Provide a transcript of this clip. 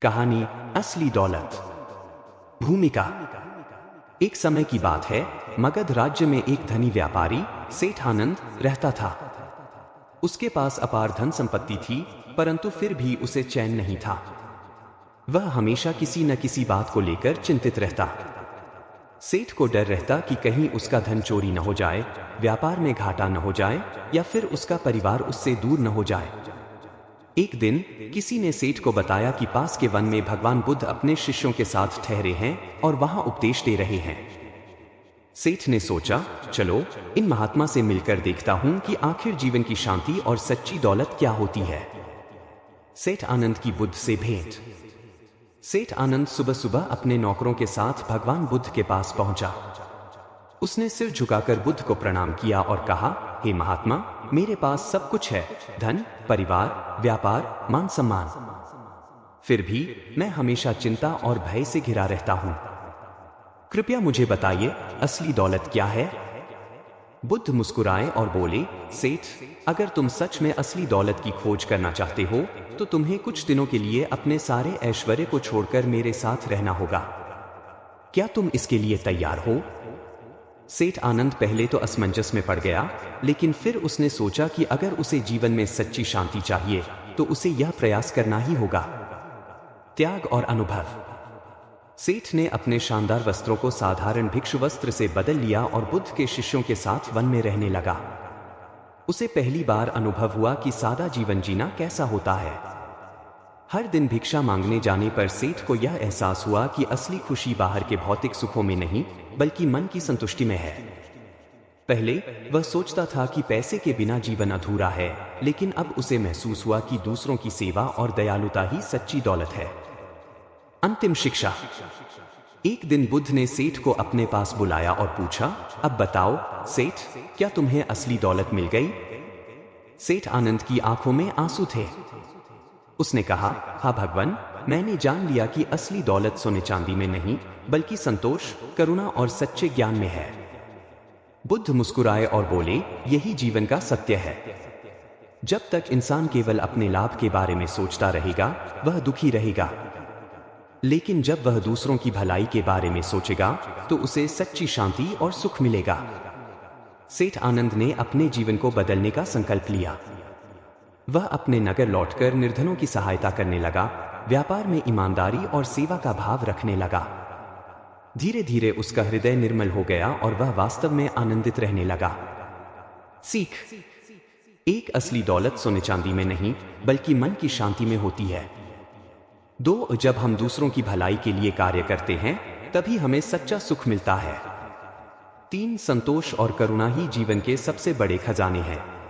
कहानी असली दौलत। भूमिका। एक समय की बात है, मगध राज्य में एक धनी व्यापारी सेठ आनंद रहता था। उसके पास अपार धन संपत्ति थी, परंतु फिर भी उसे चैन नहीं था। वह हमेशा किसी न किसी बात को लेकर चिंतित रहता। सेठ को डर रहता कि कहीं उसका धन चोरी न हो जाए, व्यापार में घाटा न हो जाए या फिर उसका परिवार उससे दूर न हो जाए। एक दिन किसी ने सेठ को बताया कि पास के वन में भगवान बुद्ध अपने शिष्यों के साथ ठहरे हैं और वहां उपदेश दे रहे हैं। सेठ ने सोचा, चलो इन महात्मा से मिलकर देखता हूं कि आखिर जीवन की शांति और सच्ची दौलत क्या होती है। सेठ आनंद की बुद्ध से भेंट। सेठ आनंद सुबह सुबह अपने नौकरों के साथ भगवान बुद्ध के पास पहुंचा। उसने सिर झुकाकर बुद्ध को प्रणाम किया और कहा, हे महात्मा, मेरे पास सब कुछ है, धन, परिवार, व्यापार, मान सम्मान। फिर भी मैं हमेशा चिंता और भय से घिरा रहता हूं। कृपया मुझे बताइए, असली दौलत क्या है? बुद्ध मुस्कुराए और बोले, सेठ, अगर तुम सच में असली दौलत की खोज करना चाहते हो तो तुम्हें कुछ दिनों के लिए अपने सारे ऐश्वर्य को छोड़कर मेरे साथ रहना होगा। क्या तुम इसके लिए तैयार हो? सेठ आनंद पहले तो असमंजस में पड़ गया, लेकिन फिर उसने सोचा कि अगर उसे जीवन में सच्ची शांति चाहिए तो उसे यह प्रयास करना ही होगा। त्याग और अनुभव। सेठ ने अपने शानदार वस्त्रों को साधारण भिक्षु वस्त्र से बदल लिया और बुद्ध के शिष्यों के साथ वन में रहने लगा। उसे पहली बार अनुभव हुआ कि सादा जीवन जीना कैसा होता है। हर दिन भिक्षा मांगने जाने पर सेठ को यह एहसास हुआ कि असली खुशी बाहर के भौतिक सुखों में नहीं, बल्कि मन की संतुष्टि में है। पहले वह सोचता था कि पैसे के बिना जीवन अधूरा है, लेकिन अब उसे महसूस हुआ कि दूसरों की सेवा और दयालुता ही सच्ची दौलत है। अंतिम शिक्षा। एक दिन बुद्ध ने सेठ को अपने पास बुलाया और पूछा, अब बताओ सेठ, क्या तुम्हें असली दौलत मिल गई? सेठ आनंद की आंखों में आंसू थे। उसने कहा, हाँ भगवान, मैंने जान लिया कि असली दौलत सोने चांदी में नहीं, बल्कि संतोष, करुणा और सच्चे ज्ञान में है। बुद्ध मुस्कुराए और बोले, यही जीवन का सत्य है। जब तक इंसान केवल अपने लाभ के बारे में सोचता रहेगा, वह दुखी रहेगा। लेकिन जब वह दूसरों की भलाई के बारे में सोचेगा तो उसे सच्ची शांति और सुख मिलेगा। सेठ आनंद ने अपने जीवन को बदलने का संकल्प लिया। वह अपने नगर लौटकर निर्धनों की सहायता करने लगा, व्यापार में ईमानदारी और सेवा का भाव रखने लगा। धीरे धीरे उसका हृदय निर्मल हो गया और वह वास्तव में आनंदित रहने लगा। सीख। एक असली दौलत सोने चांदी में नहीं, बल्कि मन की शांति में होती है। दो, जब हम दूसरों की भलाई के लिए कार्य करते हैं, तभी हमें सच्चा सुख मिलता है। तीन, संतोष और करुणा ही जीवन के सबसे बड़े खजाने हैं।